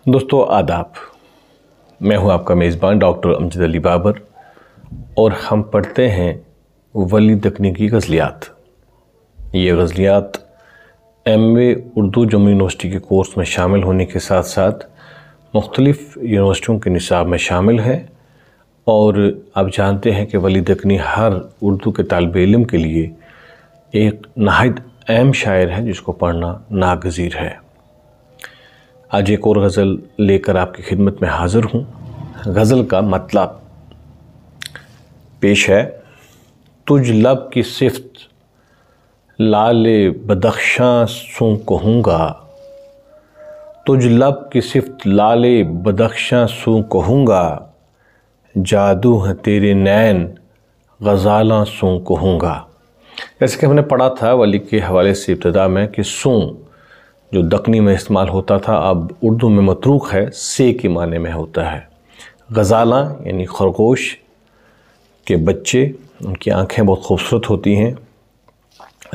दोस्तों आदाब। मैं हूं आपका मेज़बान डॉक्टर अमजद अली बाबर और हम पढ़ते हैं वली दक्नी की गज़लियात। ये गज़लियात MA उर्दू जम्मू यूनिवर्सिटी के कोर्स में शामिल होने के साथ साथ मुख्तलिफ़ यूनिवर्सिटियों के निसाब में शामिल है। और आप जानते हैं कि वली दक्नी हर उर्दू के तालिब इल्म के लिए एक नहायत अहम शायर है जिसको पढ़ना नागज़ीर है। आज एक और गज़ल लेकर आपकी खिदमत में हाज़िर हूँ। गज़ल का मतलब पेश है। तुझ लब की सिफ्त लाले बदख्शां सूं कहूँगा, तुझ लब की सिफ्त लाले बदख्शां सूं कहूँगा, जादू है तेरे नैन गज़ालां सूं कहूँगा। जैसे कि हमने पढ़ा था वली के हवाले से इब्तिदा में कि सूं जो दक्नी में इस्तेमाल होता था अब उर्दू में मतरूक है, से के माने में होता है। गज़ालां यानी खरगोश के बच्चे, उनकी आँखें बहुत खूबसूरत होती हैं।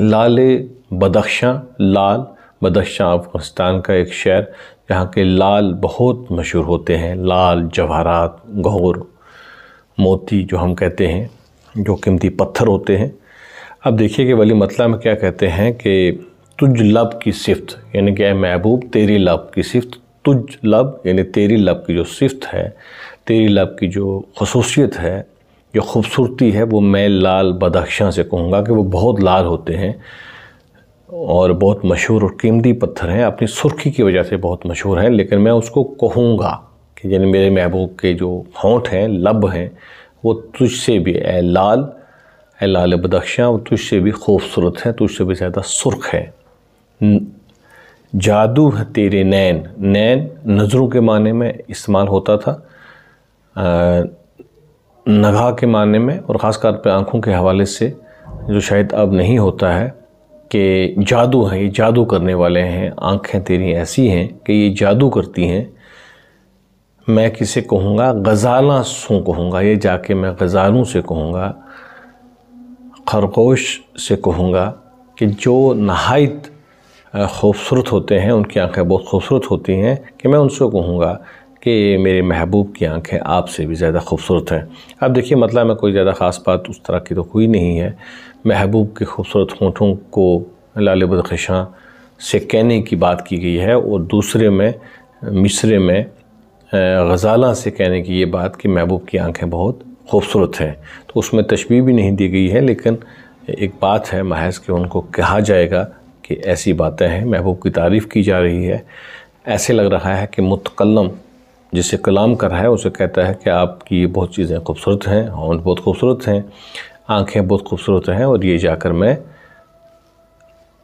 लाले बदख्शां, लाल बदख्शां अफ़गानिस्तान का एक शहर जहाँ के लाल बहुत मशहूर होते हैं। लाल जवाहरात, गौर, मोती जो हम कहते हैं, जो कीमती पत्थर होते हैं। अब देखिए कि वली मतला में क्या कहते हैं कि तुझ लब की सिफ्त यानी कि महबूब तेरी लब की सिफ्त। तुझ लब यानी तेरी लब की जो सिफ्त है, तेरी लब की जो खसूसियत है, जो खूबसूरती है, वो मैं लाल बदख्शां से कहूँगा कि वो बहुत लाल होते हैं और बहुत मशहूर और कीमती पत्थर हैं। अपनी सुर्खी की वजह से बहुत मशहूर हैं। लेकिन मैं उसको कहूँगा कि यानी मेरे महबूब के जो होंठ हैं, लब हैं, वो तुझसे भी ए लाल बदख्शां, वो तुझसे भी खूबसूरत है, तुझसे भी ज़्यादा सुर्ख है। जादू है तेरे नैन, नैन नज़रों के माने में इस्तेमाल होता था, नगाह के माने में, और ख़ास तौर पे आँखों के हवाले से जो शायद अब नहीं होता है कि जादू है, ये जादू करने वाले हैं, आँखें तेरी ऐसी हैं कि ये जादू करती हैं। मैं किसे कहूँगा, गज़ालां सूं कहूँगा, ये जाके मैं गज़ालों से कहूँगा, खरगोश से कहूँगा कि जो नहायत खूबसूरत होते हैं, उनकी आँखें बहुत खूबसूरत होती हैं, कि मैं उनसे कहूँगा कि मेरे महबूब की आँखें आपसे भी ज़्यादा खूबसूरत हैं। अब देखिए मतलब में कोई ज़्यादा ख़ास बात उस तरह की तो हुई नहीं है। महबूब के खूबसूरत होंठों को लाले बदख्शां से कहने की बात की गई है और दूसरे में मिसरे में गज़ालां से कहने की ये बात कि महबूब की आँखें बहुत खूबसूरत हैं। तो उसमें तशबीह भी नहीं दी गई है, लेकिन एक बात है महज कि उनको कहा जाएगा कि ऐसी बातें हैं, महबूब की तारीफ़ की जा रही है। ऐसे लग रहा है कि मुतकल्लम जिसे कलाम कर रहा है उसे कहता है कि आपकी ये बहुत चीज़ें खूबसूरत हैं, होंठ बहुत खूबसूरत हैं, आँखें बहुत खूबसूरत हैं, और ये जाकर मैं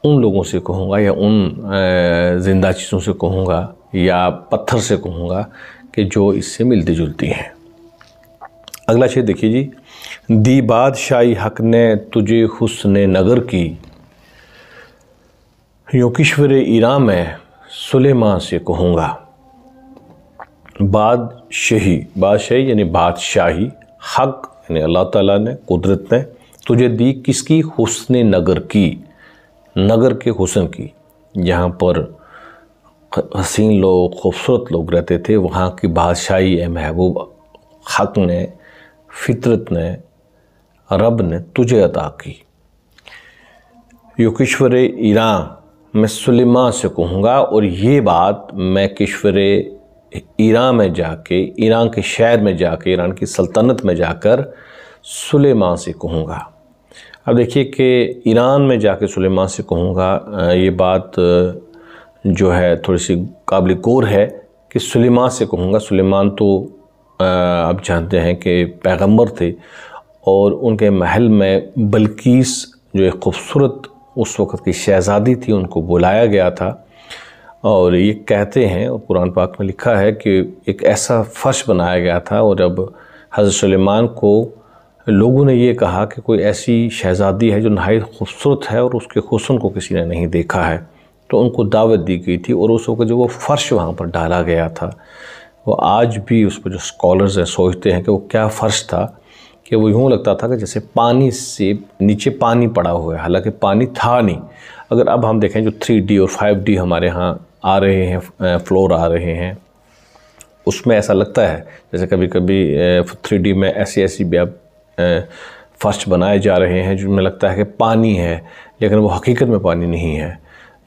उन लोगों से कहूँगा या उन ज़िंदा चीज़ों से कहूँगा या पत्थर से कहूँगा कि जो इससे मिलती जुलती हैं। अगला शेर देखिए जी। दी बादशाही हक ने तुझे हुस्न नगर की, यूं किश्वर ईरान में सुलेमान से कहूँगा। बादशाही यानी बादशाही, हक यानी अल्लाह ताला ने, कुदरत ने तुझे दी किसकी, हुस्न नगर की, नगर के हुस्न की, जहाँ पर हसीन लोग, खूबसूरत लोग रहते थे, वहाँ की बादशाही ए महबूब हक ने, फितरत ने, रब ने तुझे अता की। यूं किश्वर ईरान मैं सुलेमान से कहूँगा, और ये बात मैं किश्वर ईरान में जाके, ईरान के शहर में जाके, ईरान की सल्तनत में जाकर सुलेमान से कहूँगा। अब देखिए कि ईरान में जाके सुलेमान से कहूँगा, ये बात जो है थोड़ी सी काबिल गौर है कि सुलेमान से कहूँगा। सुलेमान तो आप जानते हैं कि पैगंबर थे और उनके महल में बल्कीस जो एक खूबसूरत उस वक़्त की शहज़ादी थी, उनको बुलाया गया था। और ये कहते हैं, और कुरान पाक में लिखा है कि एक ऐसा फ़र्श बनाया गया था, और अब हज़रत सुलेमान को लोगों ने ये कहा कि कोई ऐसी शहज़ादी है जो नहायत खूबसूरत है और उसके हुस्न को किसी ने नहीं देखा है, तो उनको दावत दी गई थी। और उस वक्त जो वो फ़र्श वहाँ पर डाला गया था, वो आज भी उस पर जो स्कॉलर्स हैं सोचते हैं कि वो क्या फ़र्श था, कि वो यूँ लगता था कि जैसे पानी से नीचे पानी पड़ा हुआ है, हालांकि पानी था नहीं। अगर अब हम देखें जो 3D और 5D हमारे यहाँ आ रहे हैं, फ्लोर आ रहे हैं, उसमें ऐसा लगता है जैसे कभी कभी 3D में ऐसी भी आप फर्श बनाए जा रहे हैं जिनमें लगता है कि पानी है, लेकिन वो हकीकत में पानी नहीं है।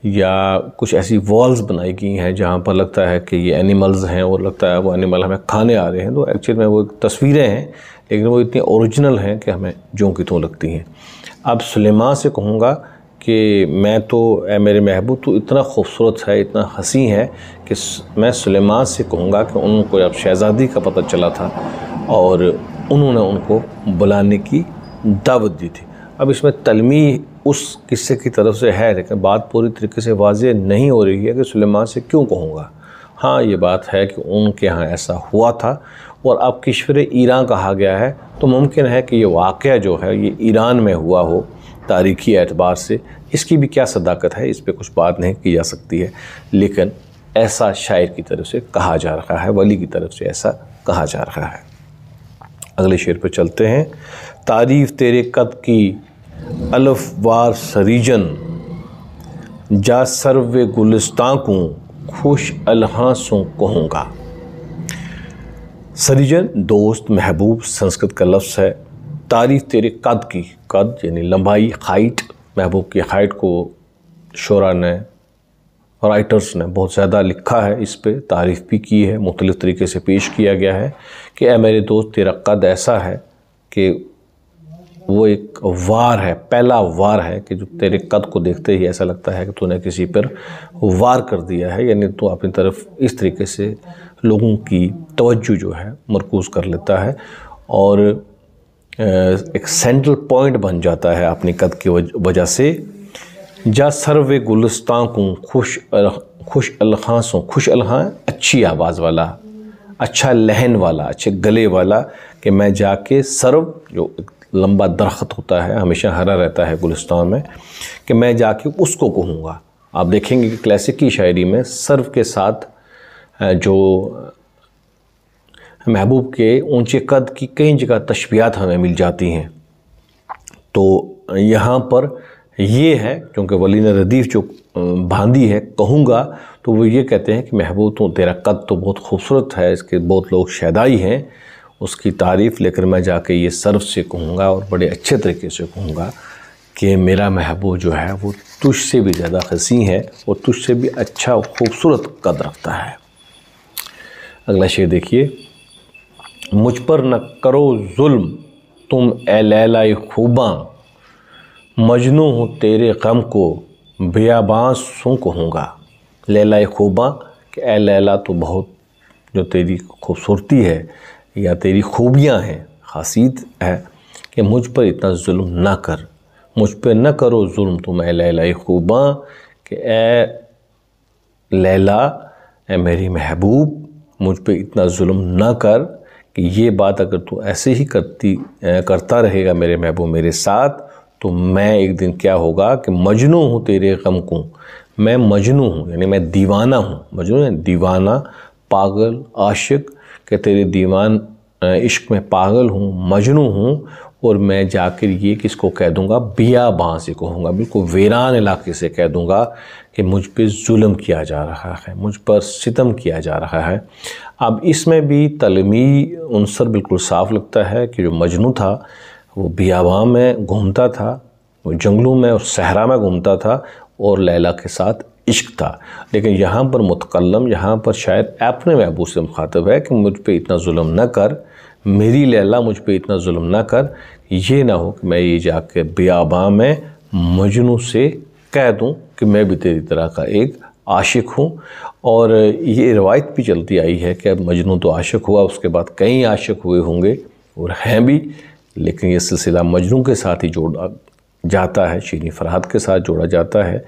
या कुछ ऐसी वॉल्स बनाई गई हैं जहाँ पर लगता है कि ये एनिमल्स हैं और लगता है वो एनिमल हमें खाने आ रहे हैं, तो एक्चुअल में वो तस्वीरें हैं, लेकिन वो इतनी ओरिजिनल हैं कि हमें ज्यों की त्यों लगती हैं। अब सुलेमान से कहूँगा कि मैं तो मेरे महबूब तो इतना खूबसूरत है, इतना हसी है कि मैं सुलेमान से कहूँगा कि उनको अब शहज़ादी का पता चला था और उन्होंने उनको बुलाने की दावत दी थी। अब इसमें तलमी उस किस्से की तरफ से है, लेकिन बात पूरी तरीके से वाज़ेह नहीं हो रही है कि सुलेमान से क्यों कहूँगा। हाँ, ये बात है कि उनके यहाँ ऐसा हुआ था और अब किश्वर ईरान कहा गया है, तो मुमकिन है कि ये वाक़या जो है ये ईरान में हुआ हो तारीख़ी एतबार से। इसकी भी क्या सदाकत है, इस पर कुछ बात नहीं की जा सकती है, लेकिन ऐसा शायर की तरफ से कहा जा रहा है, वली की तरफ से ऐसा कहा जा रहा है। अगले शेर पे चलते हैं। तारीफ़ तेरे कद की अलफ वार सरीजन, जा सर्व गुलिस्तां को खुश अलहासों कहूँगा। सरीजन दोस्त, महबूब संस्कृत का लफ्ज़ है। तारीफ़ तेरे कद की, कद यानी लंबाई, हाइट, महबूब की हाइट को शोरा ने, राइटर्स ने बहुत ज़्यादा लिखा है, इस पे तारीफ़ भी की है, मुख्तलिफ़ तरीके से पेश किया गया है कि ए मेरे दोस्त तेरा कद ऐसा है कि वो एक वार है, पहला वार है कि जो तेरे कद को देखते ही ऐसा लगता है कि तूने किसी पर वार कर दिया है, यानी तू अपनी तरफ इस तरीके से लोगों की तवज्जो जो है मरकूज़ कर लेता है और एक सेंट्रल पॉइंट बन जाता है अपनी कद की वजह से। जा सर्वे गुलिस्तां को खुश अलखासों, खुश अलखां अच्छी आवाज़ वाला, अच्छा लहन वाला, अच्छे गले वाला, कि मैं जाके सर्व जो लंबा दरख्त होता है हमेशा हरा रहता है गुलिस्तान में, कि मैं जाके उसको कहूँगा। आप देखेंगे कि क्लासिक की शायरी में सर्व के साथ जो महबूब के ऊंचे कद की कई जगह तशबीहात हमें मिल जाती हैं। तो यहाँ पर ये है, क्योंकि वली ने रदीफ़ जो बांधी है कहूँगा, तो वो ये कहते हैं कि महबूब तो तेरा कद तो बहुत खूबसूरत है, इसके बहुत लोग शैदाई हैं उसकी तारीफ़, लेकिन मैं जाके ये सर्व से कहूँगा और बड़े अच्छे तरीके से कहूँगा कि मेरा महबूब जो है वो तुझसे भी ज़्यादा हसी है और तुझसे भी अच्छा और खूबसूरत कद रखता है। अगला शेर देखिए। मुझ पर न करो जुल्म तुम ए लैला खूबां, मजनू हूँ तेरे गम को बियाबां सूं कहूँगा। लैला खूबां कि ए लैला तो बहुत जो तेरी खूबसूरती है या तेरी खूबियाँ हैं, खासियत है कि मुझ पर इतना जुल्म ना कर, मुझ पर न करो जुल्म तुम ए लैला खूबां, कि ए लैला, ए मेरी महबूब, मुझ पर इतना जुल्म ना कर कि ये बात अगर तू ऐसे ही करता रहेगा मेरे महबूब मेरे साथ, तो मैं एक दिन क्या होगा कि मजनू हूँ तेरे गम को, मैं मजनू हूँ यानी मैं दीवाना हूँ। मजनू है दीवाना, पागल, आशिक, कि तेरे दीवान इश्क में पागल हूँ, मजनू हूँ, और मैं जाकर ये किसको कह दूँगा, बियाबां से कहूँगा, बिल्कुल वीरान इलाके से कह दूँगा कि मुझ पे जुल्म किया जा रहा है, मुझ पर सितम किया जा रहा है। अब इसमें भी तलमी उनसर बिल्कुल साफ़ लगता है कि जो मजनू था वो बियाबां में घूमता था, वो जंगलों में और सहरा में घूमता था और लैला के साथ इश्क था। लेकिन यहाँ पर मुतकल्लम, यहाँ पर शायद अपने महबूब से मुखातब है कि मुझ पे इतना जुल्म न कर, मेरी लैला मुझ पे इतना जुल्म ना कर, ये ना हो कि मैं ये जाकर बियाबां में मजनू से कह दूं कि मैं भी तेरी तरह का एक आशिक हूँ। और ये रवायत भी चलती आई है कि अब मजनू तो आशिक हुआ, उसके बाद कई आशिक हुए होंगे और हैं भी, लेकिन ये सिलसिला मजनू के साथ ही जोड़ा जाता है, शीनी फरहाद के साथ जोड़ा जाता है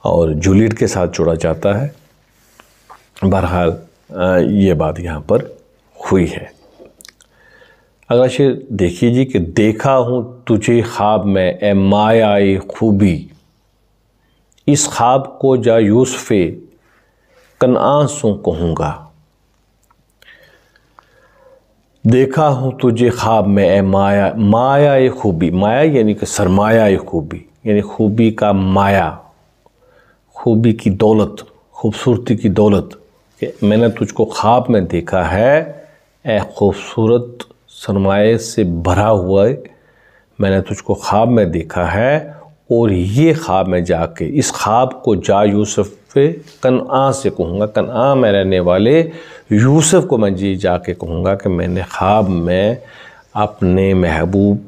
और जूलियट के साथ जोड़ा जाता है। बहरहाल ये बात यहाँ पर हुई है। अगला शेर देखिए जी कि देखा हूँ तुझे ख्वाब में ए मायाए खूबी, इस ख्वाब को जा यूसुफ़े कनान सूं कहूँगा। देखा हूँ तुझे ख्वाब में ए माया, मायाए खूबी, माया यानी कि सरमायाए खूबी, यानी खूबी का माया, खूबी की दौलत, खूबसूरती की दौलत, कि मैंने तुझको ख्वाब में देखा है, ए खूबसूरत सरमाए से भरा हुआ मैंने तुझको ख्वाब में देखा है, और ये ख्वाब में जाके इस ख्वाब को जा यूसुफ पे कनआ से कहूँगा, कनआ में रहने वाले यूसुफ को मैं जी जाके कहूँगा कि मैंने ख्वाब में अपने महबूब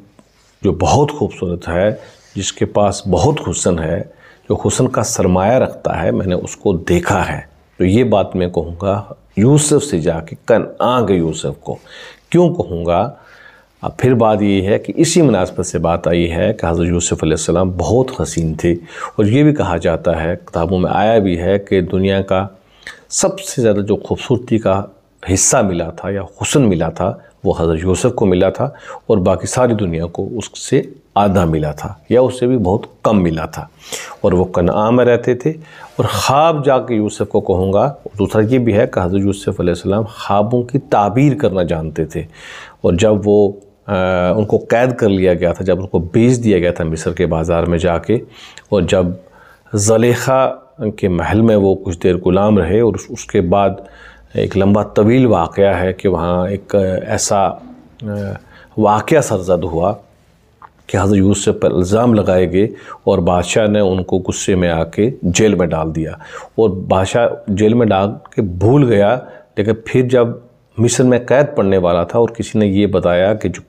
जो बहुत खूबसूरत है, जिसके पास बहुत हुस्न है, जो हुस्न का सरमाया रखता है, मैंने उसको देखा है। तो ये बात मैं कहूँगा यूसुफ से जाके, कनआ के यूसुफ को। क्यों कहूँगा? अब फिर बात ये है कि इसी मुनासबत से बात आई है कि हज़रत यूसुफ अलैहिस्सलाम बहुत हसीन थे, और ये भी कहा जाता है, किताबों में आया भी है कि दुनिया का सबसे ज़्यादा जो खूबसूरती का हिस्सा मिला था या हुस्न मिला था वो हज़रत यूसुफ को मिला था, और बाकी सारी दुनिया को उससे आधा मिला था या उससे भी बहुत कम मिला था। और वो कनआ में रहते थे। और ख्वाब जाके यूसुफ को कहूँगा। दूसरा ये भी है कि हज़रत यूसुफ अलैहिस्सलाम ख्वाबों की ताबीर करना जानते थे। और जब वो उनको कैद कर लिया गया था, जब उनको बेच दिया गया था मिस्र के बाज़ार में जाके, और जब ज़ुलेखा के महल में वो कुछ देर गुलाम रहे, और उसके बाद एक लंबा तवील वाक़या है कि वहाँ एक ऐसा वाक़या सरज़द हुआ कि हज़रत यूसुफ पर इल्ज़ाम लगाए गए, और बादशाह ने उनको गुस्से में आके जेल में डाल दिया। और बादशाह जेल में डाल के भूल गया, लेकिन फिर जब मिस्र में कैद पड़ने वाला था और किसी ने ये बताया कि जो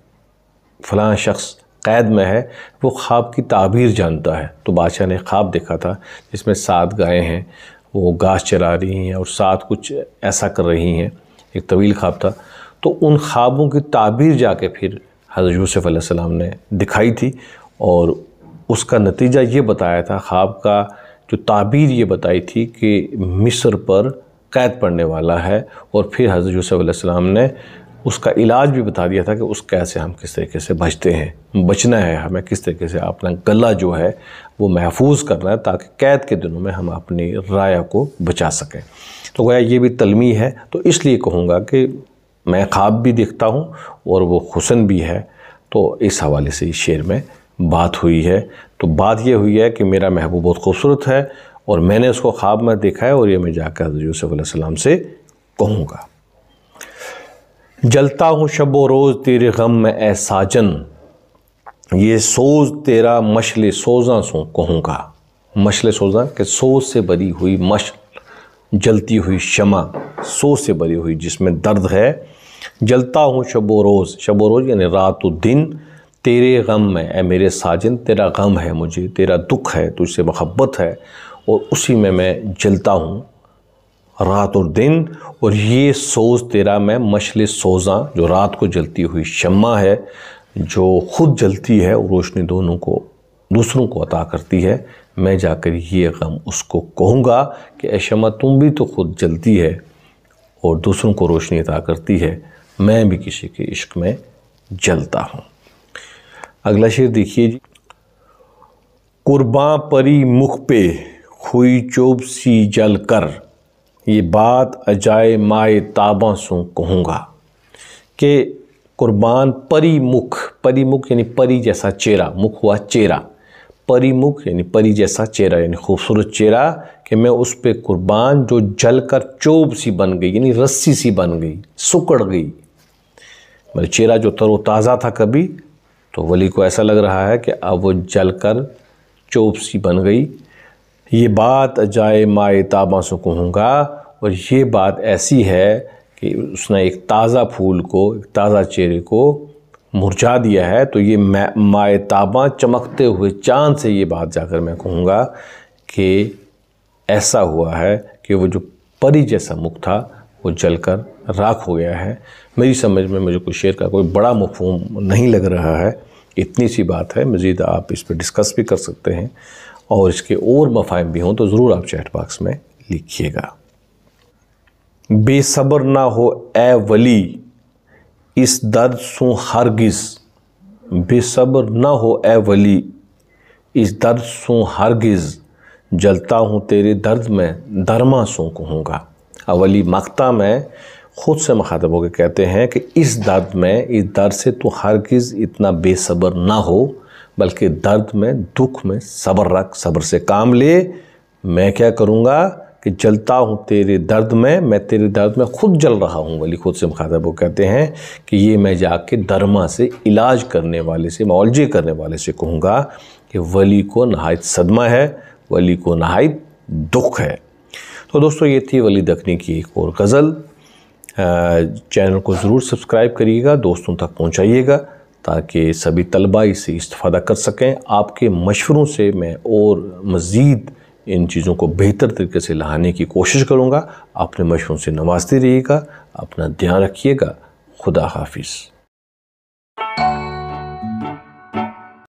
फ़लाँ शख्स कैद में है वो ख्वाब की ताबीर जानता है, तो बादशाह ने ख्वाब देखा था जिसमें 7 गायें हैं, वो घास चरा रही हैं और 7 कुछ ऐसा कर रही हैं। एक तवील ख्वाब था। तो उन ख्वाबों की ताबीर जाके फिर हज़रत यूसुफ अलैहिस्सलाम ने दिखाई थी, और उसका नतीजा ये बताया था, ख्वाब का जो ताबीर ये बताई थी कि मिस्र पर कैद पड़ने वाला है। और फिर हज़रत यूसुफ अलैहिस्सलाम ने उसका इलाज भी बता दिया था कि उस कैद से हम किस तरीके से बचते हैं, बचना है हमें, किस तरीके से अपना गला जो है वो महफूज करना है, ताकि कैद के दिनों में हम अपनी राया को बचा सकें। तो गोया ये भी तलमी है। तो इसलिए कहूँगा कि मैं ख्वाब भी देखता हूँ और वो हुस्न भी है। तो इस हवाले से इस शेर में बात हुई है। तो बात ये हुई है कि मेरा महबूब बहुत खूबसूरत है और मैंने उसको ख्वाब में देखा है, और ये मैं जाकर हज़रत यूसुफ अलैहिस्सलाम से कहूँगा। जलता हूँ शब-ओ रोज़ तेरे गम में ए साजन, ये सोज तेरा मशले सोज़ां सो कहूँगा। मशले सोज़ां के सोज से भरी हुई मशल, जलती हुई शमा, सोज से भरी हुई जिसमें दर्द है। जलता हूँ शब-ओ रोज़, शब-ओ रोज़ यानी रात व दिन, तेरे गम में ए मेरे साजन, तेरा गम है मुझे, तेरा दुख है, तुझसे मोहब्बत है, और उसी में मैं जलता हूँ रात और दिन। और ये सोज तेरा मैं मशले सोज़ां, जो रात को जलती हुई शम्मा है, जो ख़ुद जलती है और रोशनी दोनों को दूसरों को अता करती है, मैं जाकर ये गम उसको कहूँगा कि ए शम्मा तुम भी तो ख़ुद जलती है और दूसरों को रोशनी अता करती है, मैं भी किसी के इश्क में जलता हूँ। अगला शेर देखिए जी। कुर्बां परी मुख पे हुई चोब सी जल कर, ये बात अजाए माए ताबा सो कहूँगा। कि कुर्बान परी मुख, परी मुख यानी परी जैसा चेहरा, मुख हुआ चेहरा, परी मुख यानी परी जैसा चेहरा यानी खूबसूरत चेहरा, कि मैं उस पे कुर्बान जो जलकर चोब सी बन गई यानी रस्सी सी बन गई, सुकड़ गई। मेरा चेहरा जो तरोताज़ा था कभी, तो वली को ऐसा लग रहा है कि अब वो जलकर चोब सी बन गई। ये बात अजाए माए ताबा से कहूँगा, और ये बात ऐसी है कि उसने एक ताज़ा फूल को, एक ताज़ा चेहरे को मुरझा दिया है। तो ये माए ताबा चमकते हुए चाँद से ये बात जाकर मैं कहूँगा कि ऐसा हुआ है कि वो जो परी जैसा मुख था वो जलकर राख हो गया है। मेरी समझ में मुझे कोई शेर का कोई बड़ा मफ़हूम नहीं लग रहा है, इतनी सी बात है। मज़ीद आप इस पर डिस्कस भी कर सकते हैं, और इसके और मफ़ाहिम भी हों तो ज़रूर आप चैट बॉक्स में लिखिएगा। बेसब्र ना हो ए वली इस दर्द सू हरगिज़, बेसब्र ना हो ए वली इस दर्द सू हरगिज़, जलता हूँ तेरे दर्द में दरमा सू कहूँगा। अवली मक्ता में ख़ुद से मुखातब होकर कहते हैं कि इस दर्द में, इस दर्द से तो हरगिज़ इतना बेसब्र ना हो, बल्कि दर्द में, दुख में सब्र रख, सब्र से काम ले। मैं क्या करूँगा कि जलता हूँ तेरे दर्द में, मैं तेरे दर्द में खुद जल रहा हूँ। वली खुद से मुखातब वो कहते हैं कि ये मैं जाके दरमा से इलाज करने वाले से, मौलजे करने वाले से कहूँगा कि वली को नहायत सदमा है, वली को नहायत दुख है। तो दोस्तों ये थी वली दखनी की एक और गज़ल। चैनल को ज़रूर सब्सक्राइब करिएगा, दोस्तों तक पहुँचाइएगा ताकि सभी तलबा इससे इस्तिफ़ादा कर सकें। आपके मशवरों से मैं और मज़ीद इन चीज़ों को बेहतर तरीके से लाने की कोशिश करूँगा। अपने मशवरों से नवाजते रहिएगा, अपना ध्यान रखिएगा। खुदा हाफिज़।